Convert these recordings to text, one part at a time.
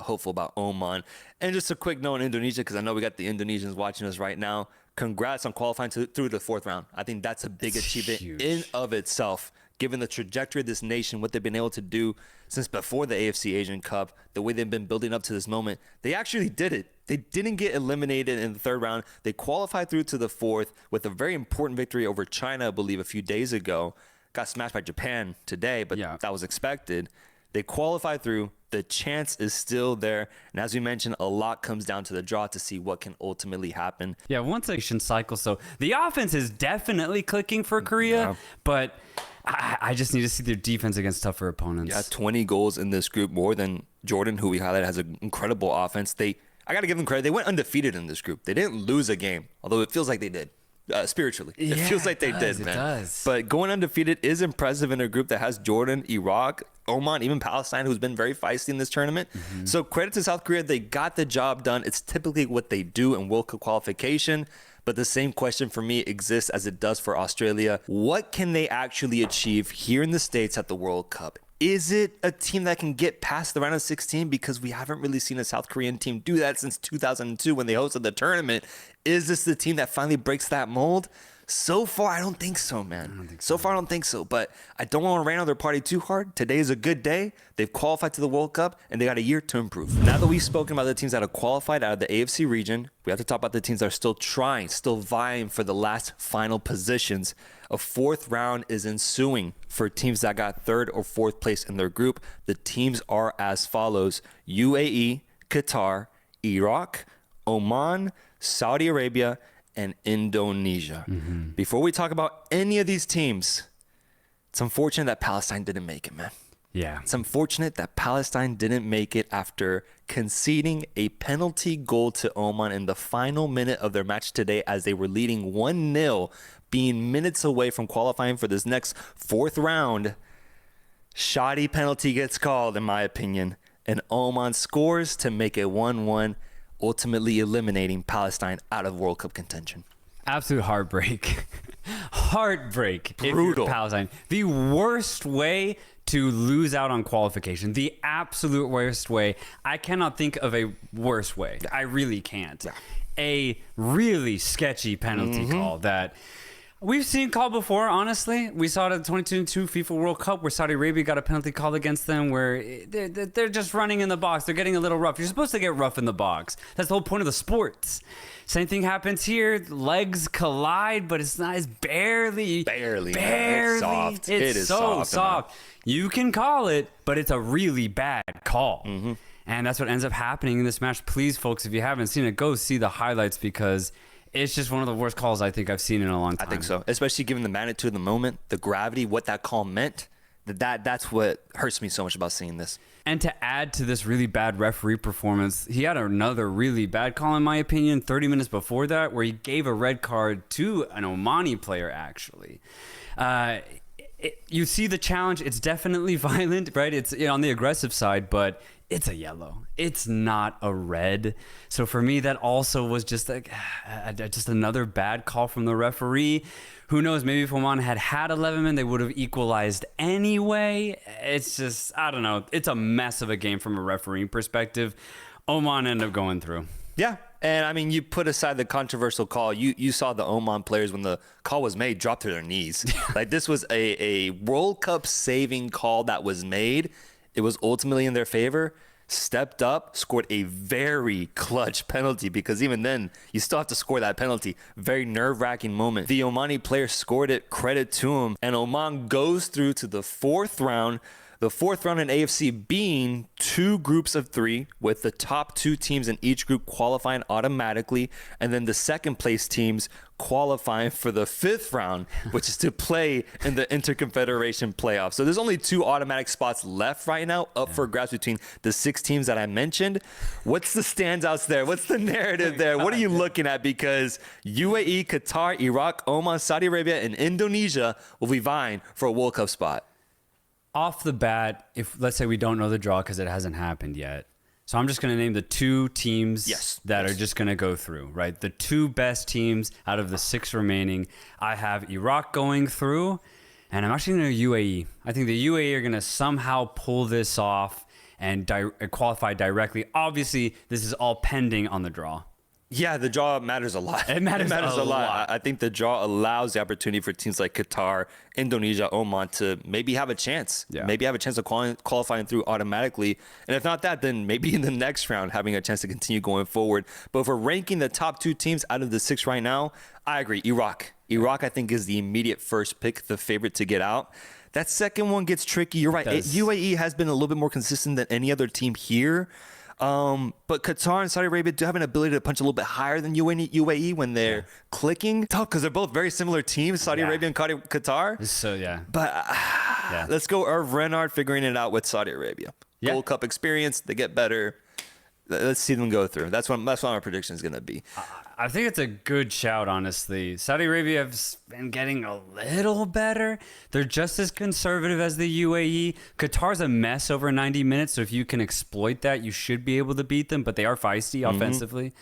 hopeful about Oman. And just a quick note on Indonesia, because I know we got the Indonesians watching us right now. Congrats on qualifying through the fourth round. I think that's a big achievement huge. in of itself, given the trajectory of this nation, what they've been able to do since before the AFC Asian Cup, the way they've been building up to this moment. They actually did it. They didn't get eliminated in the third round. They qualified through to the fourth with a very important victory over China, I believe, a few days ago. Got smashed by Japan today, but that was expected. They qualified through. The chance is still there. And as we mentioned, a lot comes down to the draw to see what can ultimately happen. Yeah, once a cycle. So the offense is definitely clicking for Korea, but I just need to see their defense against tougher opponents. Yeah, 20 goals in this group, more than Jordan, who we highlighted, has an incredible offense. I got to give them credit. They went undefeated in this group. They didn't lose a game, although it feels like they did. Spiritually, it feels like they did, man. It does. But going undefeated is impressive in a group that has Jordan, Iraq, Oman, even Palestine, who's been very feisty in this tournament. So credit to South Korea. They got the job done. It's typically what they do in World Cup qualification. But the same question for me exists as it does for Australia. What can they actually achieve here in the States at the World Cup? Is it a team that can get past the round of 16? Because we haven't really seen a South Korean team do that since 2002 when they hosted the tournament. Is this the team that finally breaks that mold? So far, I don't think so, man. So far, I don't think so. But I don't want to rain on their party too hard. Today is a good day. They've qualified to the World Cup, and they got a year to improve. Now that we've spoken about the teams that have qualified out of the AFC region, we have to talk about the teams that are still trying, still vying for the last final positions. A fourth round is ensuing for teams that got third or fourth place in their group. The teams are as follows: UAE, Qatar, Iraq, Oman, Saudi Arabia, and Indonesia. Before we talk about any of these teams, it's unfortunate that Palestine didn't make it, man. Yeah. It's unfortunate that Palestine didn't make it after conceding a penalty goal to Oman in the final minute of their match today as they were leading 1-0, being minutes away from qualifying for this next fourth round. Shoddy penalty gets called, in my opinion, and Oman scores to make it 1-1, ultimately eliminating Palestine out of World Cup contention. Absolute heartbreak. Heartbreak. Brutal. If you're Palestine. The worst way to lose out on qualification. The absolute worst way. I cannot think of a worse way. I really can't. A really sketchy penalty call that we've seen called before, honestly. We saw it at the 2022 FIFA World Cup where Saudi Arabia got a penalty called against them where they're just running in the box. They're getting a little rough. You're supposed to get rough in the box. That's the whole point of the sports. Same thing happens here. Legs collide, but it's not. It's barely. It's soft. It's it is so soft. You can call it, but it's a really bad call. And that's what ends up happening in this match. Please, folks, if you haven't seen it, go see the highlights because it's just one of the worst calls I think I've seen in a long time. I think so, especially given the magnitude of the moment, the gravity, what that call meant. That's what hurts me so much about seeing this. And to add to this really bad referee performance, he had another really bad call, in my opinion, 30 minutes before that, where he gave a red card to an Omani player, actually. You see the challenge. It's definitely violent, right? It's on the aggressive side, but it's a yellow. It's not a red. So for me, that also was just just another bad call from the referee. Who knows? Maybe if Oman had 11 men, they would have equalized anyway. It's just, I don't know. It's a mess of a game from a refereeing perspective. Oman ended up going through. Yeah. And I mean, you put aside the controversial call, you saw the Oman players when the call was made drop to their knees. Like this was a World Cup saving call that was made. It was ultimately in their favor. Stepped up, scored a very clutch penalty because even then, you still have to score that penalty. Very nerve-wracking moment. The Omani player scored it, credit to him. And Oman goes through to the fourth round. The fourth round in AFC being 2 groups of 3 with the top 2 teams in each group qualifying automatically. And then the second place teams qualifying for the 5th round, which is to play in the Interconfederation playoffs. So there's only 2 automatic spots left right now up for grabs between the 6 teams that I mentioned. What's the standouts there? What's the narrative there? What are you looking at? Because UAE, Qatar, Iraq, Oman, Saudi Arabia, and Indonesia will be vying for a World Cup spot. Off the bat, if let's say we don't know the draw because it hasn't happened yet. So I'm just going to name the 2 teams that are just going to go through, right? The 2 best teams out of the 6 remaining. I have Iraq going through, and I'm actually going to UAE. I think the UAE are going to somehow pull this off and qualify directly. Obviously, this is all pending on the draw. Yeah, the draw matters a lot. It matters a lot. I think the draw allows the opportunity for teams like Qatar, Indonesia, Oman to maybe have a chance. Yeah. Maybe have a chance of qualifying through automatically. And if not that, then maybe in the next round having a chance to continue going forward. But if we're ranking the top 2 teams out of the 6 right now, I agree. Iraq. Iraq, I think, is the immediate first pick, the favorite to get out. That second one gets tricky. You're right. UAE has been a little bit more consistent than any other team here. But Qatar and Saudi Arabia do have an ability to punch a little bit higher than UAE when they're clicking. Tough because they're both very similar teams, Saudi Arabia and Qatar. So, yeah. But let's go Irv Renard figuring it out with Saudi Arabia. Yeah. Gold Cup experience, they get better. Let's see them go through. That's what my prediction is going to be. I think it's a good shout, honestly. Saudi Arabia has been getting a little better. They're just as conservative as the UAE. Qatar's a mess over 90 minutes, so if you can exploit that, you should be able to beat them, but they are feisty offensively.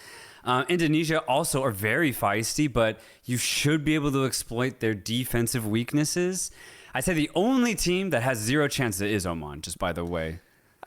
Indonesia also are very feisty, but you should be able to exploit their defensive weaknesses. I'd say the only team that has 0 chance is Oman, just by the way.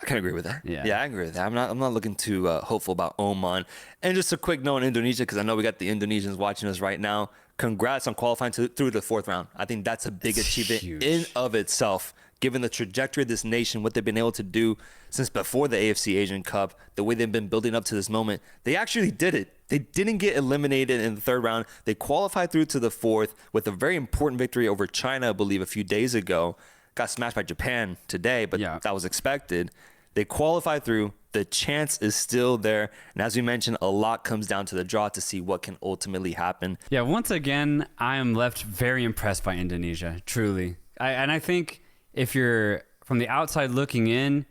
I can agree with that. Yeah, I agree with that. I'm not looking too hopeful about Oman. And just a quick note on Indonesia, because I know we got the Indonesians watching us right now. Congrats on qualifying through the 4th round. I think that's a big achievement huge. in of itself, given the trajectory of this nation, what they've been able to do since before the AFC Asian Cup, the way they've been building up to this moment. They actually did it. They didn't get eliminated in the 3rd round. They qualified through to the 4th with a very important victory over China, I believe, a few days ago. Got smashed by Japan today, but that was expected. They qualify through. The chance is still there. And as we mentioned, a lot comes down to the draw to see what can ultimately happen. Yeah, once again, I am left very impressed by Indonesia, truly. And I think if you're from the outside looking in,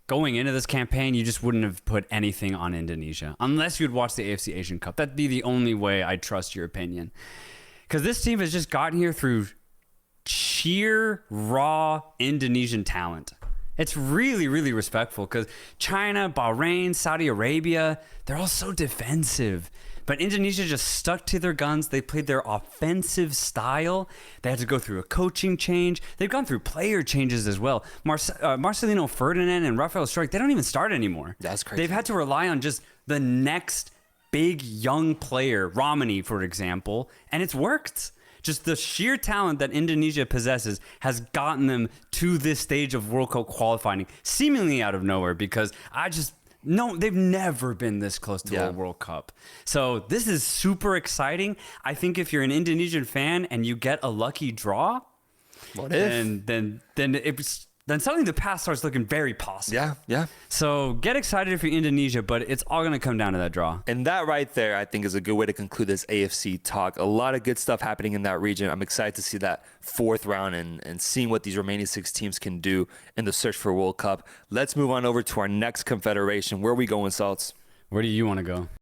going into this campaign, you just wouldn't have put anything on Indonesia unless you'd watch the AFC Asian Cup. That'd be the only way I'd trust your opinion. Because this team has just gotten here through sheer, raw Indonesian talent. It's really, really respectful because China, Bahrain, Saudi Arabia, they're all so defensive. But Indonesia just stuck to their guns. They played their offensive style. They had to go through a coaching change. They've gone through player changes as well. Marcelino Ferdinand and Rafael Struijk, they don't even start anymore. That's crazy. They've had to rely on just the next big young player, Romani, for example, and it's worked. Just the sheer talent that Indonesia possesses has gotten them to this stage of World Cup qualifying, seemingly out of nowhere, because they've never been this close to a World Cup. So this is super exciting. I think if you're an Indonesian fan and you get a lucky draw, then suddenly the path starts looking very possible. Yeah. So get excited if you're Indonesia, but it's all going to come down to that draw. And that right there, I think, is a good way to conclude this AFC talk. A lot of good stuff happening in that region. I'm excited to see that 4th round and seeing what these remaining 6 teams can do in the search for World Cup. Let's move on over to our next confederation. Where are we going, Salts? Where do you want to go?